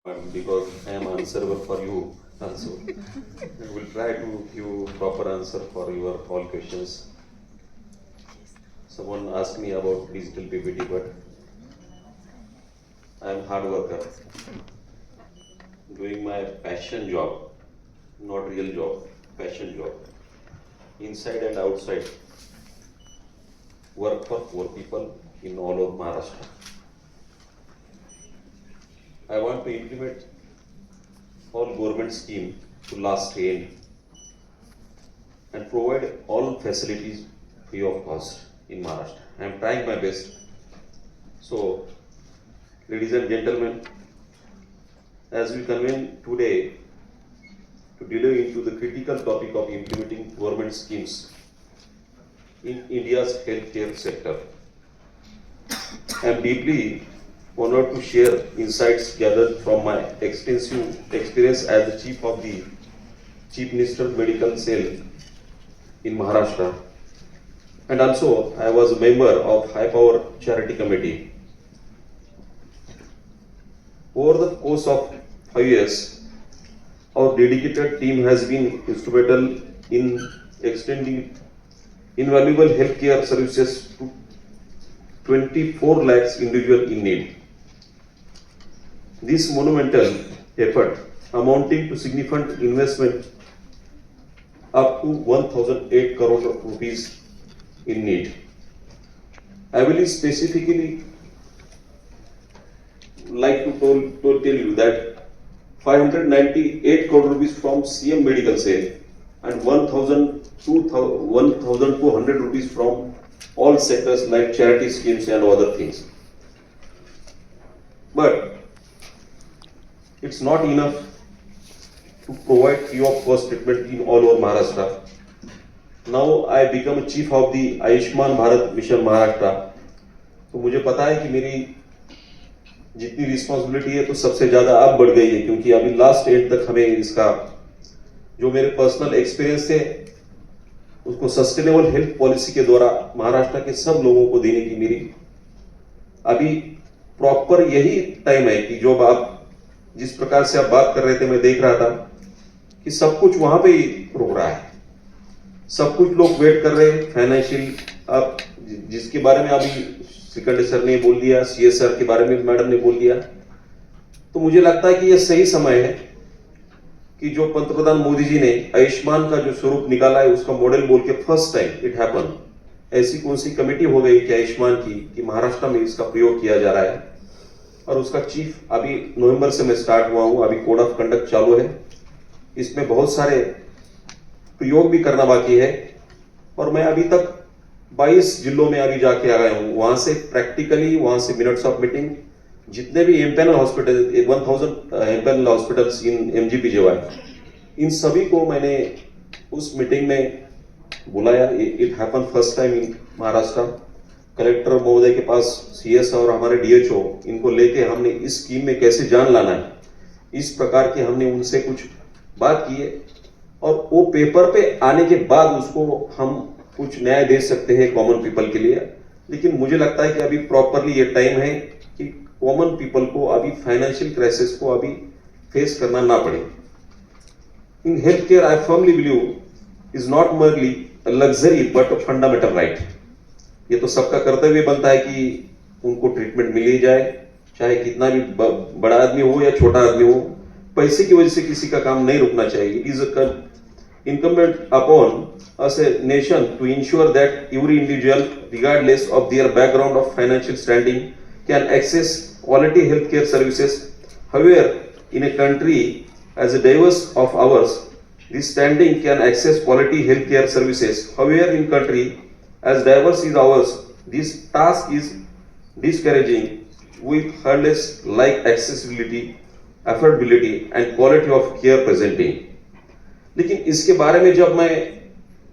because I am answerable for you also. I will try to give proper answer for your all questions. Someone asked me about digital PPT, but I am hard worker, doing my passion job, not real job, passion job, inside and outside. Work for poor people in all over Maharashtra. I want to implement all government scheme to last end and provide all facilities free of cost in Maharashtra. I am trying my best. So, ladies and gentlemen, as we convene today to delve into the critical topic of implementing government schemes in India's healthcare sector, I am deeply honored to share insights gathered from my extensive experience as the Chief Minister Medical Cell in Maharashtra, and also I was a member of High Power Charity Committee. Over the course of 5 years, our dedicated team has been instrumental in extending invaluable healthcare services to 24 lakhs individuals in need. This monumental effort, amounting to significant investment up to 1,008 crore rupees in need. I will specifically like to tell you that 598 crore rupees from CM Medical Cell and 1,200 rupees from all sectors like charity schemes and other things. But it's not enough to provide free of cost treatment in all over Maharashtra. Now I become a chief of the Ayushman Bharat Mission Maharashtra. तो मुझे पता है कि मेरी जितनी responsibility है तो सबसे ज्यादा अब बढ़ गई है, क्योंकि अभी लास्ट एंड तक हमें इसका जो मेरे पर्सनल एक्सपीरियंस थे उसको सस्टेनेबल हेल्थ पॉलिसी के द्वारा महाराष्ट्र के सब लोगों को देने की मेरी अभी प्रॉपर यही टाइम है कि जो आप जिस प्रकार से आप बात कर रहे थे मैं देख रहा था कि सब कुछ वहां पे ही रुक रहा है, सब कुछ लोग वेट कर रहे हैं फाइनेंशियल। आप जिसके बारे में अभी श्रीखंड सर ने बोल दिया, CSR के बारे में मैडम ने बोल दिया, तो मुझे लगता है कि यह सही समय है कि जो पंतप्रधान मोदी जी ने आयुष्मान का जो स्वरूप निकाला है उसका मॉडल बोल के फर्स्ट टाइम इट हैपन, ऐसी कौन सी कमेटी हो गई कि आयुष्मान की कि महाराष्ट्र में इसका प्रयोग किया जा रहा है, और उसका चीफ अभी नवंबर से मैं स्टार्ट हुआ हूं, अभी कोड ऑफ कंडक्ट चालू है, इसमें बहुत सारे प्रयोग भी करना बाकी है। और मैं अभी तक 22 जिलों में अभी जाके आ गया हूं, वहां से प्रैक्टिकली, वहां से मिनट्स ऑफ मीटिंग, जितने भी empanel hospital 1000 empanel hospitals in MGPJY, इन सभी को मैंने उस मीटिंग में बुलाया। It happen first time in Maharashtra. Collector महोदय के पास CS और हमारे DHO, इनको लेके हमने इस स्कीम में कैसे जान लाना है, इस प्रकार के हमने उनसे कुछ बात की है, और वो पेपर पे आने के बाद उसको हम कुछ न्याय दे सकते हैं कॉमन पीपल के लिए। लेकिन मुझे लगता है कि अभी प्रॉपरली ये टाइम है कि कॉमन पीपल को अभी फाइनेंशियल क्राइसिस को अभी फेस करना ना पड़े। In health care I firmly believe is not merely luxury but fundamental right. ये तो सबका कर्तव्य बनता है कि उनको ट्रीटमेंट मिल ही जाए, चाहे कितना भी बड़ा आदमी हो या छोटा आदमी हो। पैसे की वजह से किसी का काम नहीं रुकना चाहिए। It is incumbent upon us a nation to ensure that every individual, regardless of their background of financial standing, can access quality healthcare services. However, in a country as diverse of ours, this standing can access quality healthcare services. However, in country as diverse as ours, this task is discouraging with hurdles like accessibility, affordability, and quality of care presenting. लेकिन इसके बारे में जब मैं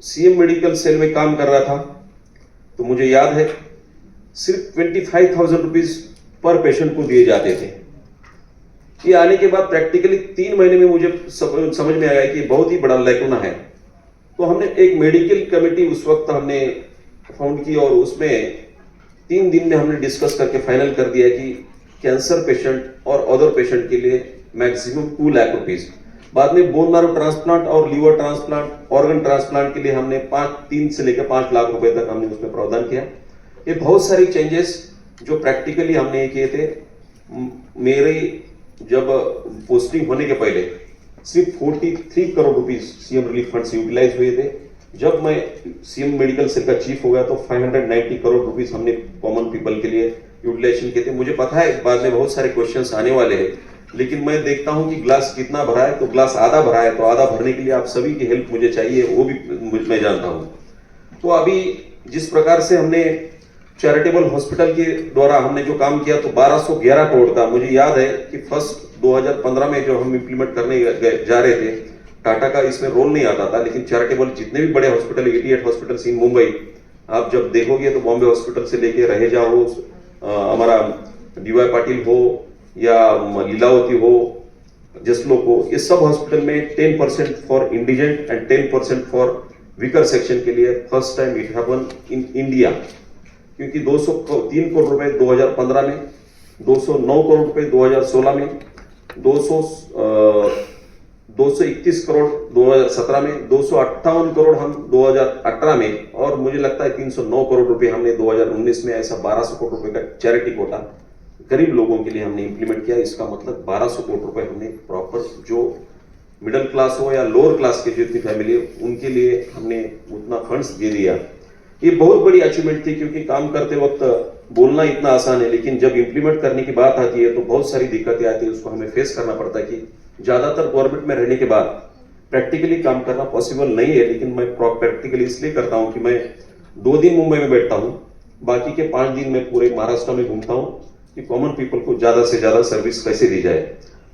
CM medical cell में काम कर रहा था तो मुझे याद है सिर्फ 25,000 रुपीज पर पेशेंट को दिए जाते थे। ये आने के बाद प्रैक्टिकली 3 महीने में मुझे समझ में आया कि बहुत ही बड़ा लैकुना है। तो हमने एक मेडिकल कमेटी उस वक्त हमने फाउंड की, और उसमें 3 दिन में हमने डिस्कस करके फाइनल कर दिया कि कैंसर पेशेंट और अदर पेशेंट के लिए मैक्सिमम 2 लाख रुपीस। बाद में बोन मैरो ट्रांसप्लांट और लीवर ट्रांसप्लांट, ऑर्गन ट्रांसप्लांट के लिए हमने 3 से लेकर 5 लाख रुपए तक हमने उसमें प्रावधान किया। ये बहुत सारी चेंजेस जो प्रैक्टिकली हमने किए थे। मेरे जब पोस्टिंग होने के पहले सिर्फ 43 crore rupees CM relief fund से यूटिलाइज हुए थे। जब मैं सीएम मेडिकल सेल का चीफ हो गया तो 590 करोड़ रुपीस हमने कॉमन पीपल के लिए यूटिलाइजेशन किए थे। मुझे पता है बाद में बहुत सारे क्वेश्चंस आने वाले हैं, लेकिन मैं देखता हूं कि ग्लास कितना भरा है, तो ग्लास आधा भरा है, तो आधा भरने के लिए आप सभी की हेल्प मुझे चाहिए, वो भी मैं जानता हूं। तो अभी जिस प्रकार से हमने चैरिटेबल हॉस्पिटल के द्वारा हमने जो काम किया, तो 1211 करोड़ का, मुझे याद है कि फर्स्ट 2015 में जो हम इम्प्लीमेंट करने जा रहे थे, टाटा का इसमें रोल नहीं आता था, लेकिन चैरिटेबल जितने भी बड़े हॉस्पिटल, 88 हॉस्पिटल इन मुंबई, आप जब देखोगे तो बॉम्बे हॉस्पिटल से लेके रहेजा हो, हमारा डीवाई पाटिल हो या लीलावती हो, जसलोक हो, ये सब हॉस्पिटल में 10% for indigent and 10% for weaker section के लिए first time it happen in India. क्योंकि 203 करोड़ रुपए 2015 में, 209 करोड़ रुपए 2016 में, 231 करोड़ 2017 में, 258 करोड़ हम 2018 में, और मुझे लगता है 309 करोड़ रुपए हमने 2019 में, ऐसा 1200 करोड़ रुपए का चैरिटी कोटा गरीब लोगों के लिए हमने इंप्लीमेंट किया। इसका मतलब 1200 करोड़ रुपए हमने प्रॉपर जो मिडिल क्लास हो या लोअर क्लास के जितनी फैमिली है उनके लिए हमने उतना फंड्स दे दिया। ये बहुत बड़ी अचीवमेंट थी, क्योंकि काम करते वक्त बोलना इतना आसान है, लेकिन जब इंप्लीमेंट करने की बात आती है तो बहुत सारी दिक्कतें आती है, उसको हमें फेस करना पड़ता है। कि ज्यादातर गवर्नमेंट में रहने के बाद प्रैक्टिकली काम करना पॉसिबल नहीं है, लेकिन मैं प्रैक्टिकली इसलिए करता हूं कि मैं 2 दिन मुंबई में बैठता हूं, बाकी के 5 दिन में पूरे महाराष्ट्र में घूमता हूं कि कॉमन पीपल को ज्यादा से ज्यादा सर्विस कैसे दी जाए।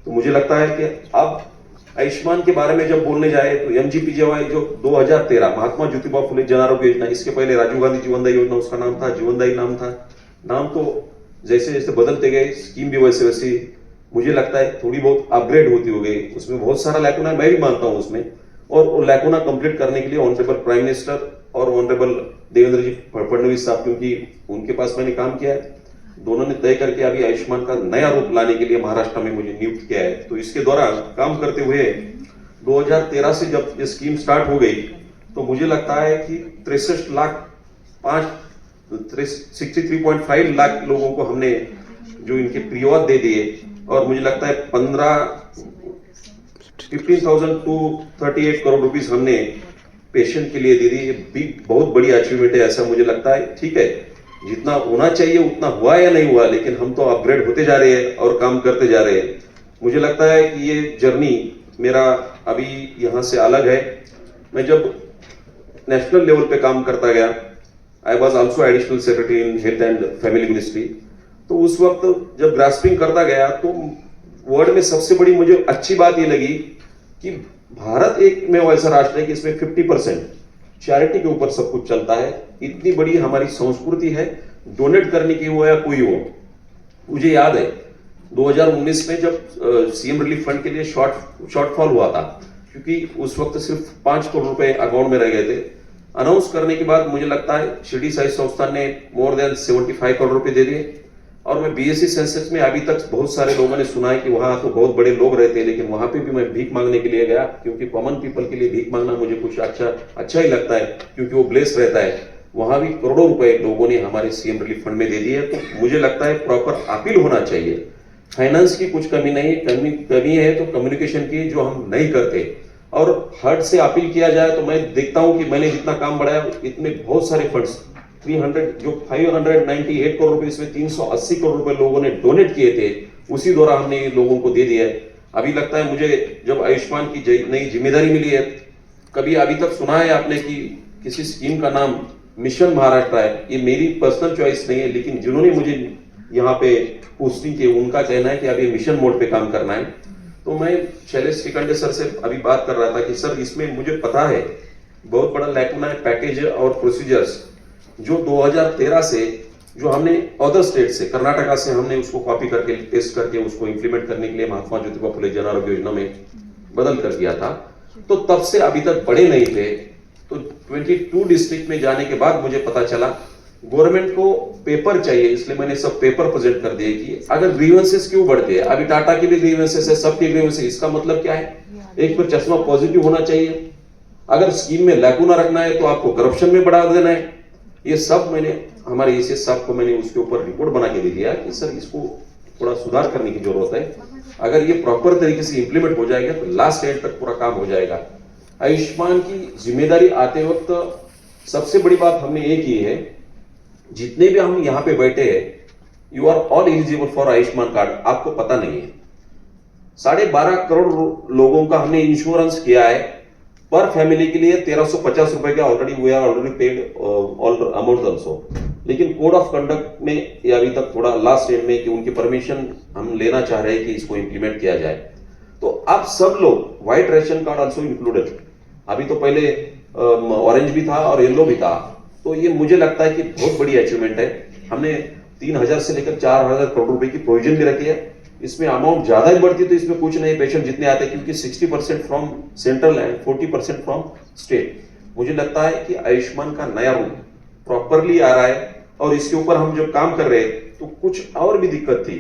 तो मुझे लगता है कि अब आयुष्मान के बारे में जब बोलने जाए तो MGPJY जो 2013 महात्मा ज्योतिबा फुले जन आरोग्य योजना, इसके पहले राजीव गांधी जीवनदायी योजना उसका नाम था, जीवनदायी नाम था। नाम तो जैसे जैसे बदलते गए, स्कीम भी वैसे वैसे मुझे लगता है थोड़ी बहुत अपग्रेड होती हो गई। उसमें बहुत सारा लैकुना मैं भी मानता हूं उसमें, और वो लैकुना कंप्लीट करने के लिए ऑनरेबल प्राइम मिनिस्टर और ऑनरेबल देवेंद्र जी फडणवीस साहब, क्योंकि उनके पास मैंने काम किया है, दोनों ने तय करके अभी आयुष्मान का नया रूप लाने के लिए महाराष्ट्र में मुझे नियुक्त किया है। तो इसके द्वारा काम करते हुए 2013 से जब ये स्कीम स्टार्ट हो गई, तो मुझे लगता है कि 63.5 लाख लोगों को हमने जो इनके प्रियोद दे दिए, और मुझे लगता है 15,038 करोड़ रुपीस हमने पेशेंट के लिए दे दी। ये भी बहुत बड़ी अचीवमेंट है, ऐसा मुझे लगता है। ठीक है, जितना होना चाहिए उतना हुआ या नहीं हुआ, लेकिन हम तो अपग्रेड होते जा रहे हैं और काम करते जा रहे हैं। मुझे लगता है कि ये जर्नी मेरा अभी यहाँ से अलग है। मैं जब नेशनल लेवल पे काम करता गया, I was also additional secretary in health and family ministry, तो उस वक्त जब ग्रास्पिंग करता गया तो वर्ल्ड में सबसे बड़ी मुझे अच्छी बात ये लगी कि भारत एक में ऐसा राष्ट्र है कि इसमें 50% चैरिटी के ऊपर सब कुछ चलता है। इतनी बड़ी हमारी संस्कृति है, डोनेट करने की हो या कोई हो। मुझे याद है 2019 में जब सीएम रिलीफ फंड के लिए शॉर्टफॉल हुआ था, क्योंकि उस वक्त सिर्फ 5 करोड़ रुपए अकाउंट में रह गए थे। अनाउंस करने के बाद मुझे लगता है शिरडी साई संस्थान ने मोर देन 75 करोड़ रुपए दे दिए। और मैं BSc सेंसस में अभी तक बहुत सारे लोगों ने सुना है कि वहां तो बहुत बड़े लोग रहते हैं, लेकिन वहां पे भी मैं भीख मांगने के लिए गया, क्योंकि कॉमन पीपल के लिए भीख मांगना मुझे कुछ अच्छा ही लगता है, क्योंकि वो ब्लेस रहता है। वहां भी करोड़ों रुपए लोगों ने हमारे सीएम रिलीफ फंड में दे दिए। तो मुझे लगता है प्रॉपर अपील होना चाहिए। फाइनेंस की कुछ कमी नहीं, कमी है तो कम्युनिकेशन की, जो हम नहीं करते। और हर्ट से अपील किया जाए तो मैं देखता हूं कि मैंने जितना काम बढ़ाया, इतने बहुत सारे फंड्स 598 करोड़ रुपए, इसमें 380 करोड़ रुपए लोगों ने डोनेट किए थे, उसी द्वारा हमने लोगों को दे दिया है। अभी लगता है मुझे जब आयुष्मान की नई जिम्मेदारी मिली है, कभी अभी तक सुना है आपने कि किसी स्कीम का नाम मिशन महाराष्ट्र है? ये मेरी पर्सनल चॉइस नहीं है, लेकिन जिन्होंने मुझे यहाँ पे पोस्टिंग की उनका कहना है कि अभी मिशन मोड पे काम करना है। तो मैं शैलेश टिकंडे सर से अभी बात कर रहा था कि सर इसमें मुझे पता है बहुत बड़ा लैकुना है पैकेज और प्रोसीजर्स, जो 2013 से जो हमने अदर स्टेट से, कर्नाटका से हमने उसको कॉपी करके टेस्ट करके उसको इंप्लीमेंट करने के लिए महात्मा ज्योतिबा फुले जन आरोग्य योजना में बदल कर दिया था, तो तब से अभी तक बड़े नहीं थे। तो 22 डिस्ट्रिक्ट में जाने के बाद मुझे पता चला गवर्नमेंट को पेपर चाहिए, इसलिए मैंने सब पेपर प्रेजेंट कर दिए कि अगर ग्रीवेंसेस क्यों बढ़ते हैं। अभी टाटा की भी ग्रीवेंसेस है, सबके ग्रीवेंसेस, इसका मतलब क्या है? एक पर चश्मा पॉजिटिव होना चाहिए। अगर स्कीम में लैकुना रखना है तो आपको करप्शन में बढ़ा देना है। ये सब मैंने हमारे एसीएस साहब को मैंने उसके ऊपर रिपोर्ट बना के दे दिया कि सर इसको थोड़ा सुधार करने की जरूरत है। अगर ये प्रॉपर तरीके से इंप्लीमेंट हो जाएगा तो लास्ट एंड तक पूरा काम हो जाएगा। आयुष्मान की जिम्मेदारी आते वक्त सबसे बड़ी बात हमने ये की है, जितने भी हम यहाँ पे बैठे हैं, you are all eligible for Ayushman card. आपको पता नहीं है, 12.5 करोड़ लोगों का हमने इंश्योरेंस किया है। पर फैमिली के लिए 1350 रुपए का already paid all amount also. लेकिन कोड ऑफ कंडक्ट में ये अभी तक थोड़ा लास्ट एंड में कि उनकी परमिशन हम लेना चाह रहे हैं कि इसको इंप्लीमेंट किया जाए। तो आप सब लोग white ration card also included. अभी तो पहले ऑरेंज भी था और येलो भी था। तो ये मुझे लगता है कि बहुत बड़ी अचीवमेंट है। हमने 3000 से लेकर 4000 करोड़ रुपए की प्रोविजन भी रखी है। इसमें अमाउंट ज्यादा ही बढ़ती तो इसमें कुछ नहीं, पेशेंट जितने आते हैं, क्योंकि 60% from central and 40% from state. मुझे लगता है कि आयुष्मान का नया रूप प्रॉपरली आ रहा है। और इसके ऊपर हम जब काम कर रहे हैं तो कुछ और भी दिक्कत थी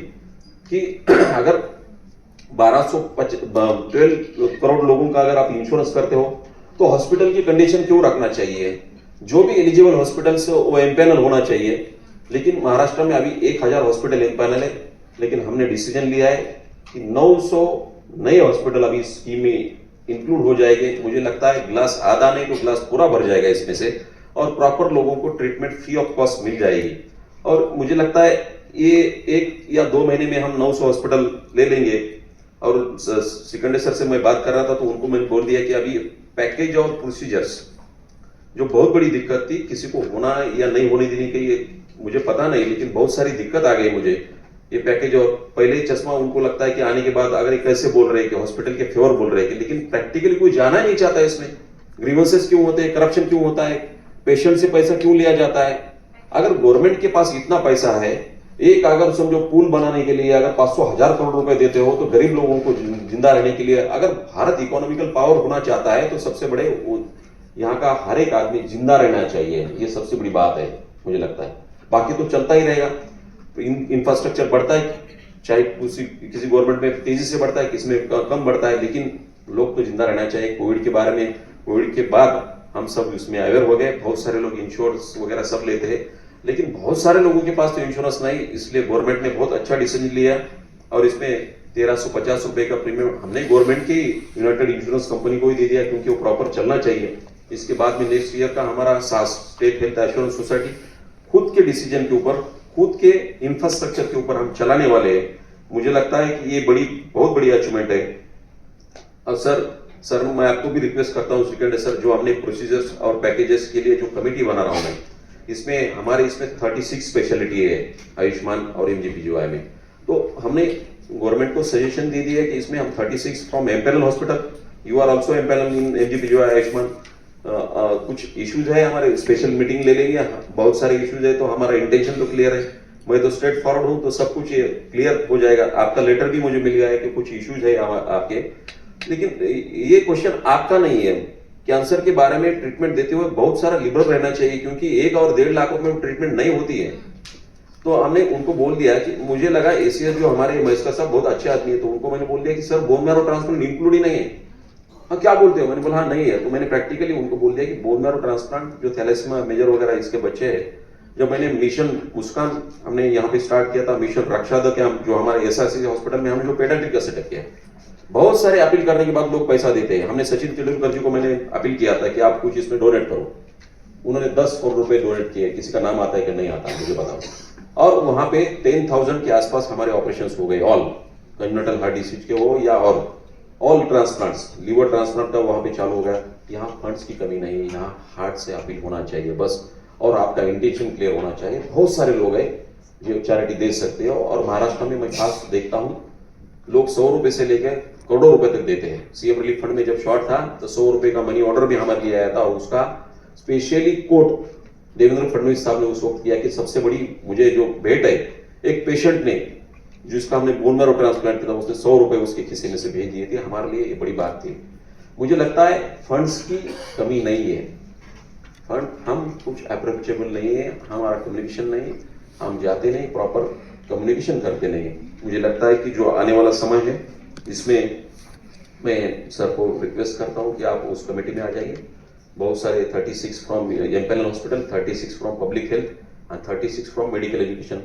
कि अगर 12 करोड़ लोगों का अगर आप इंश्योरेंस करते हो तो हॉस्पिटल की कंडीशन क्यों रखना चाहिए? जो भी एलिजिबल हॉस्पिटल्स वो एम्पैनल होना चाहिए। लेकिन महाराष्ट्र में अभी 1000 हॉस्पिटल एम्पैनल है। लेकिन हमने डिसीजन लिया है कि 900 नए हॉस्पिटल अभी स्कीम में इंक्लूड हो जाएंगे। मुझे लगता है ग्लास आधा नहीं तो ग्लास पूरा भर जाएगा इसमें से, और प्रॉपर लोगों को ट्रीटमेंट फ्री ऑफ कॉस्ट मिल जाएगी। और मुझे लगता है ये 1 या 2 महीने में हम 900 हॉस्पिटल ले लेंगे। और सिकंदर सर से मैं बात कर रहा था तो उनको मैंने बोल दिया कि अभी पैकेज और प्रोसीजर्स, जो बहुत बड़ी दिक्कत थी, किसी को होना या नहीं होने देने की ये मुझे पता नहीं, लेकिन बहुत सारी दिक्कत आ गई मुझे ये पैकेज। और पहले ही चश्मा उनको लगता है कि आने के बाद अगर कैसे बोल रहे हैं कि हॉस्पिटल के फेवर बोल रहे हैं, लेकिन प्रैक्टिकली कोई जाना नहीं चाहता है इसमें। ग्रीवेंसेस क्यों होते हैं, करप्शन क्यों होता है, पेशेंट से पैसा क्यों लिया जाता है? अगर गवर्नमेंट के पास इतना पैसा है, एक अगर समझो पुल बनाने के लिए अगर 500,000 करोड़ रुपए देते हो तो गरीब लोगों को जिंदा रहने के लिए, अगर भारत इकोनॉमिकल पावर होना चाहता है तो सबसे बड़े यहाँ का हर एक आदमी जिंदा रहना चाहिए। ये सबसे बड़ी बात है मुझे लगता है। बाकी तो चलता ही रहेगा। इंफ्रास्ट्रक्चर बढ़ता है, चाहे किसी गवर्नमेंट में तेजी से बढ़ता है, किसी में कम बढ़ता है, लेकिन लोग तो जिंदा रहना चाहिए। कोविड के बारे में, कोविड के बाद हम सब इसमें अवेयर हो गए। बहुत सारे लोग इंश्योरेंस वगैरह सब लेते हैं, लेकिन बहुत सारे लोगों के पास तो इंश्योरेंस नहीं। इसलिए गवर्नमेंट ने बहुत अच्छा डिसीजन लिया और इसमें 1350 रुपए का प्रीमियम हमने गवर्नमेंट की यूनाइटेड इंश्योरेंस कंपनी को ही दे दिया, क्योंकि वो प्रॉपर चलना चाहिए। इसके बाद में नेक्स्ट ईयर का हमारा सास स्टेट हेल्थ एश्योरेंस सोसाइटी खुद के डिसीजन के ऊपर, खुद के इंफ्रास्ट्रक्चर के ऊपर हम चलाने वाले हैं। मुझे लगता है कि ये बहुत बड़ी अचीवमेंट है। और सर मैं आपको भी रिक्वेस्ट करता हूँ सिकंदर सर, जो हमने प्रोसीजर्स और पैकेजेस के लिए जो कमेटी बना रहा हूँ मैं, इसमें हमारे 36 स्पेशलिटी है आयुष्मान और एमजीपीजीवाई में। तो हमने गवर्नमेंट को सजेशन दे दिया है कि इसमें हम 36 from empanel hospital, you are also empanel in MGPGY Ayushman. कुछ इश्यूज है हमारे, स्पेशल मीटिंग ले लेंगे। बहुत सारे इश्यूज है तो हमारा इंटेंशन तो क्लियर है। मैं तो स्ट्रेट फॉरवर्ड हूँ, तो सब कुछ क्लियर हो जाएगा। आपका लेटर भी मुझे मिल गया है कि कुछ इश्यूज है आपके, लेकिन ये क्वेश्चन आपका नहीं है। कैंसर के बारे में ट्रीटमेंट देते हुए बहुत सारा लिबरल रहना चाहिए, क्योंकि 1 और 1.5 लाख रुपए में ट्रीटमेंट नहीं होती है। तो हमने उनको बोल दिया कि मुझे लगा एसीएस जो हमारे महेश्वर साहब बहुत अच्छे आदमी है, तो उनको मैंने बोल दिया कि sir bone marrow transplant include ही नहीं है। हाँ क्या बोलते हो? मैंने बोला हाँ नहीं है। तो मैंने प्रैक्टिकली उनको बोल दिया कि बोन मैरो ट्रांसप्लांट जो थैलेसीमिया मेजर वगैरह इसके बच्चे है, जब मैंने मिशन मुस्कान हमने यहाँ पे स्टार्ट किया था, मिशन रक्षा द कैंप जो हमारे एसआरसी हॉस्पिटल में हमने जो पेडियाट्रिक का सेटअप किया, बहुत सारे अपील करने के बाद लोग पैसा देते हैं। हमने सचिन तेंदुलकर जी को मैंने अपील किया था कि आप कुछ इसमें डोनेट करो। उन्होंने 10 करोड़ रुपए डोनेट किए। किसी का नाम आता है कि नहीं आता मुझे बताओ। और वहां पे 10,000 के आसपास हमारे ऑपरेशंस हो गए, ऑल कंजेनिटल हार्ट डिसीज के हो या और ऑल ट्रांसप्लांट्स, लिवर ट्रांसप्लांट का वहां पे चालू हो गया। यहाँ फंड्स की कमी नहीं है, यहाँ हार्ट से अपील होना चाहिए बस, और आपका इंटेंशन क्लियर होना चाहिए। बहुत सारे लोग हैं जो चैरिटी दे सकते हो, और महाराष्ट्र में मैं खास देखता हूँ लोग 100 रुपए से लेकर करोड़ों रुपए तक देते हैं। सीएम रिलीफ फंड में जब शॉर्ट था तो 100 रुपए का मनी ऑर्डर भी हमारे लिए आया था, और उसका स्पेशली कोट देवेंद्र फडणवीस साहब ने उस वक्त किया कि सबसे बड़ी मुझे जो भेंट है, एक पेशेंट ने जिसका हमने बोन मैरो ट्रांसप्लांट किया था, उसने 100 रुपए उसके खिस्से में से भेज दिए थे। हमारे लिए ये बड़ी बात थी। मुझे लगता है फंड्स की कमी नहीं है, फंड हम कुछ अप्रोचेबल नहीं है, हमारा कम्युनिकेशन नहीं, हम जाते नहीं, प्रॉपर कम्युनिकेशन करते नहीं। मुझे लगता है कि जो आने वाला समय है इसमें मैं सर को रिक्वेस्ट करता हूं कि आप उस कमेटी में आ जाइए। बहुत सारे 36 from MPL hospital, 36 from public health and 36 from medical education.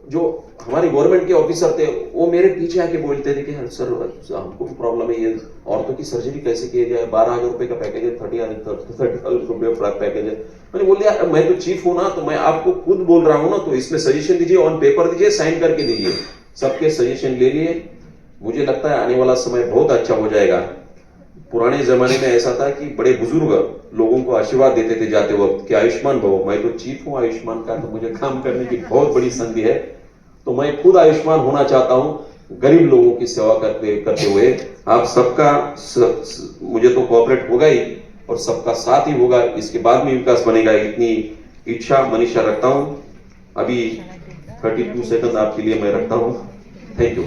जो हमारे गवर्नमेंट के ऑफिसर थे वो मेरे पीछे आके बोलते थे कि सर हमको भी प्रॉब्लम है, ये औरतों की सर्जरी कैसे किया जाए, 12,000 रुपए का पैकेज है, 30,000 रुपये पैकेज है। मैंने बोल दिया मैं तो चीफ हूं ना, तो मैं आपको खुद बोल रहा हूं ना, तो इसमें सजेशन दीजिए, ऑन पेपर दीजिए, साइन करके दीजिए। सबके सजेशन ले लिए। मुझे लगता है आने वाला समय बहुत अच्छा हो जाएगा। पुराने जमाने में ऐसा था कि बड़े बुजुर्ग लोगों को आशीर्वाद देते थे जाते वक्त कि आयुष्मान भव। मैं तो चीफ हूं आयुष्मान का, तो मुझे काम करने की बहुत बड़ी संधि है, तो मैं खुद आयुष्मान होना चाहता हूं गरीब लोगों की सेवा करते हुए। आप सबका मुझे तो कोऑपरेट होगा ही और सबका साथ ही होगा, इसके बाद में विकास बनेगा, इतनी इच्छा मनीषा रखता हूं। अभी 32 सेकंड आपके लिए मैं रखता हूं। Thank you.